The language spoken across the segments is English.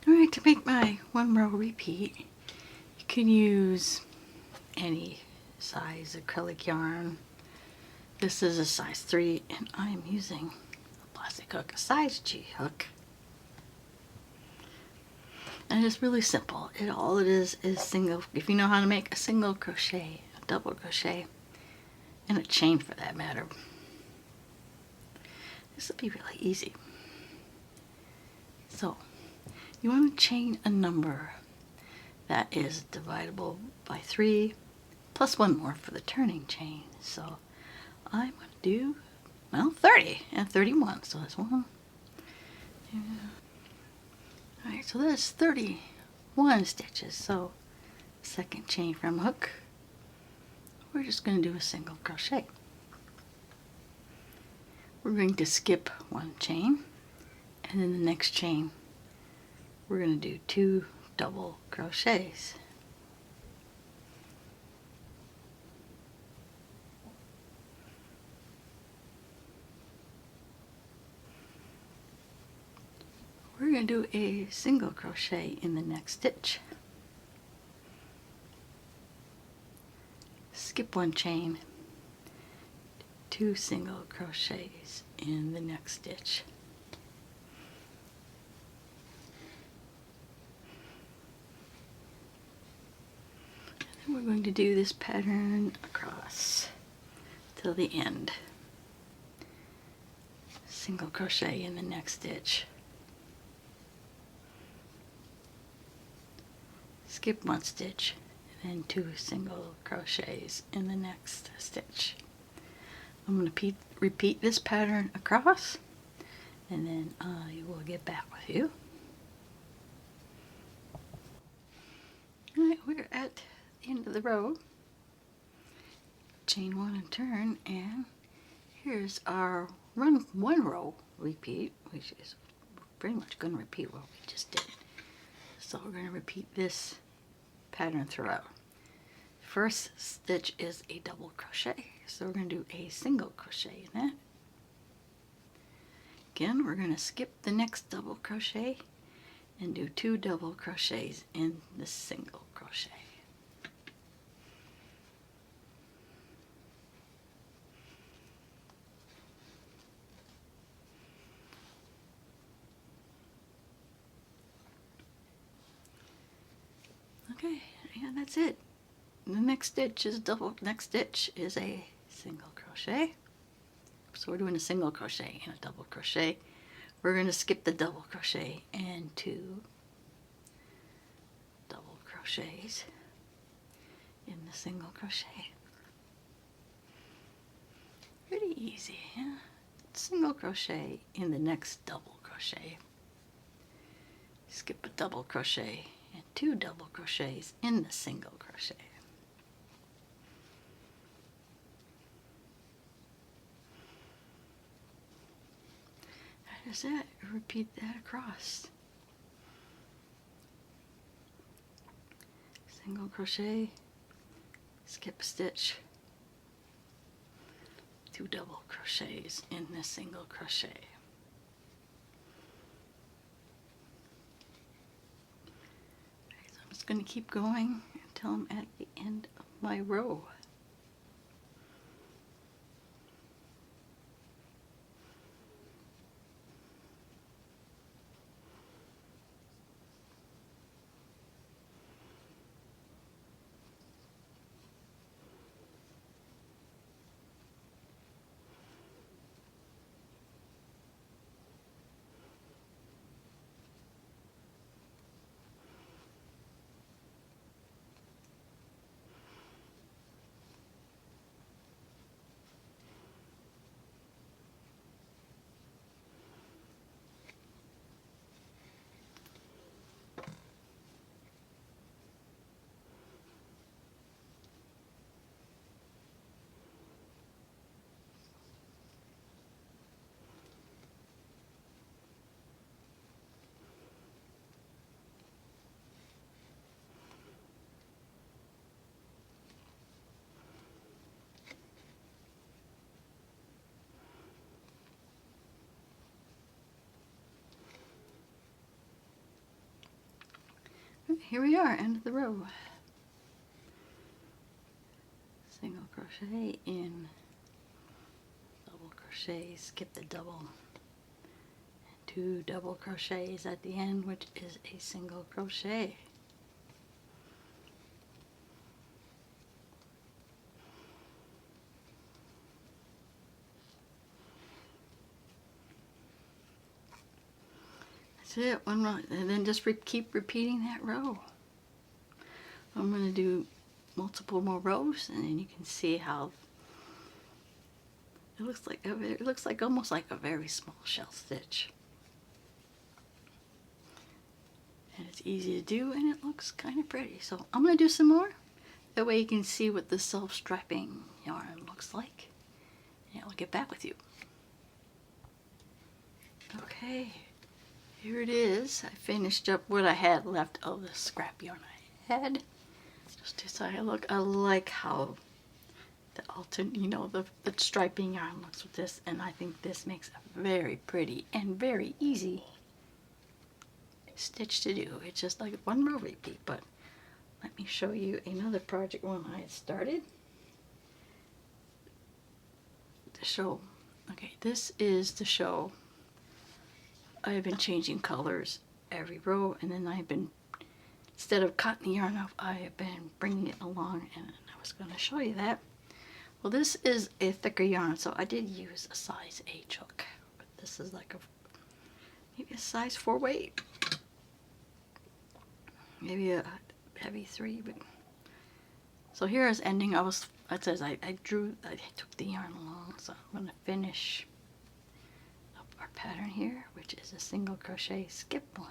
Alright, to make my one row repeat, you can use any size acrylic yarn. This is a size 3 and I am using a plastic hook, a size G hook. And it's really simple. All it is single, if you know how to make a single crochet, a double crochet, and a chain for that matter. This will be really easy. So, you want to chain a number that is dividable by 3 plus one more for the turning chain. So I'm going to do, well, 30 and 31. So that's 1, 2. Alright, so that's 31 stitches. So second chain from hook, we're just going to do a single crochet. We're going to skip one chain, and then the next chain we're going to do 2 double crochets. We're going to do a single crochet in the next stitch. Skip one chain, 2 single crochets in the next stitch. And then we're going to do this pattern across till the end. Single crochet in the next stitch. Skip one stitch, and then 2 single crochets in the next stitch. I'm going to repeat this pattern across, and then I will get back with you. Alright, we're at the end of the row. Chain 1 and turn, and here's our one row repeat, which is pretty much going to repeat what we just did. So we're going to repeat this pattern throughout. First stitch is a double crochet, so we're going to do a single crochet in that. Again, we're going to skip the next double crochet and do 2 double crochets in the single crochet. Okay, and that's it. The next stitch is a single crochet. So we're doing a single crochet and a double crochet. We're going to skip the double crochet and 2 double crochets in the single crochet. Pretty easy, yeah? Single crochet in the next double crochet. Skip a double crochet and 2 double crochets in the single crochet. That is it. Repeat that across. Single crochet, skip a stitch, 2 double crochets in the single crochet. So I'm just going to keep going until I'm at the end of my row. here we are, end of the row. Single crochet in, double crochet, skip the double, and 2 double crochets at the end, which is a single crochet. That's it, one row, and then just keep repeating that row. I'm going to do multiple more rows, and then you can see how it looks like almost like a very small shell stitch. And it's easy to do, and it looks kind of pretty. So I'm going to do some more. That way you can see what the self-striping yarn looks like. And I'll get back with you. Okay, here it is. I finished up what I had left of the scrap yarn I had. Just to say, I like how the alternate, you know, the striping yarn looks with this, and I think this makes a very pretty and very easy stitch to do. It's just like one row repeat, but let me show you another project one I had started to show. Okay, this is to show I have been changing colors every row, and then I've been, instead of cutting the yarn off, I have been bringing it along, and I was going to show you that. Well, this is a thicker yarn, so I did use a size H hook, but this is like maybe a size 4 weight, maybe a heavy 3. But so here is ending. It says I took the yarn along, so I'm going to finish up our pattern here, which is a single crochet, skip 1.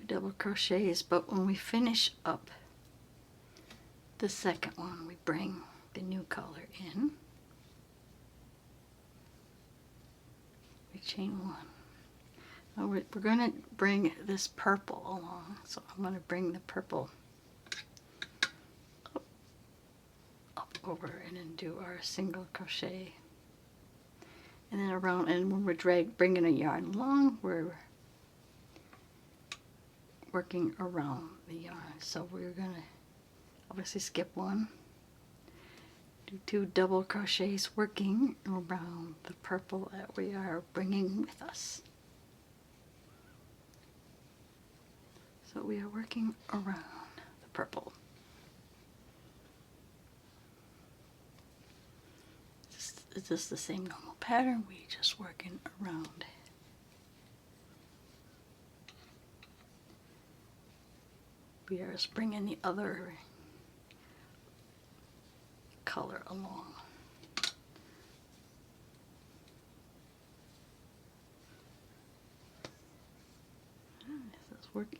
Double crochets, but when we finish up the second one, we bring the new color in. We chain 1. Now we're going to bring this purple along, so I'm going to bring the purple up over and then do our single crochet, and then around. And when we're bringing a yarn along, we're working around the yarn. So we're going to obviously skip 1, do 2 double crochets working around the purple that we are bringing with us. So we are working around the purple. It's just the same normal pattern, we just working around. We are just bringing the other color along. This is working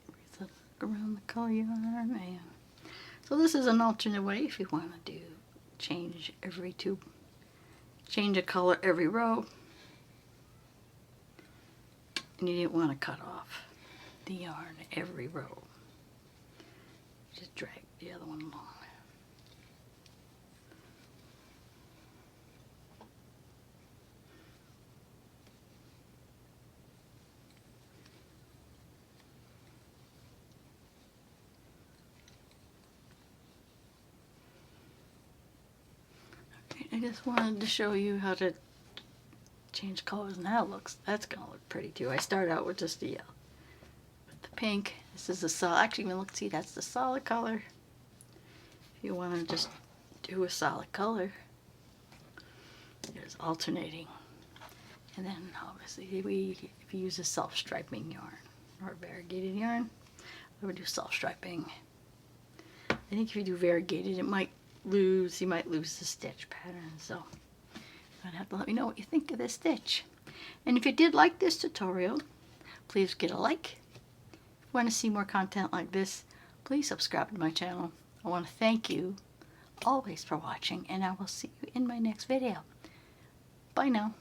around the color yarn, and so this is an alternate way if you want to do change a color every row, and you didn't want to cut off the yarn every row. Just drag the other one along. Okay, I just wanted to show you how to change colors, and that's gonna look pretty too. I start out with just the yellow. The pink, this is the solid, actually even look, see, that's the solid color. If you want to just do a solid color, there's alternating. And then obviously if you use a self-striping yarn or variegated yarn, I would do self-striping. I think if you do variegated, you might lose the stitch pattern, so you're gonna have to let me know what you think of this stitch. And if you did like this tutorial, please get a like. If you want to see more content like this, please subscribe to my channel. I want to thank you always for watching, and I will see you in my next video. Bye now.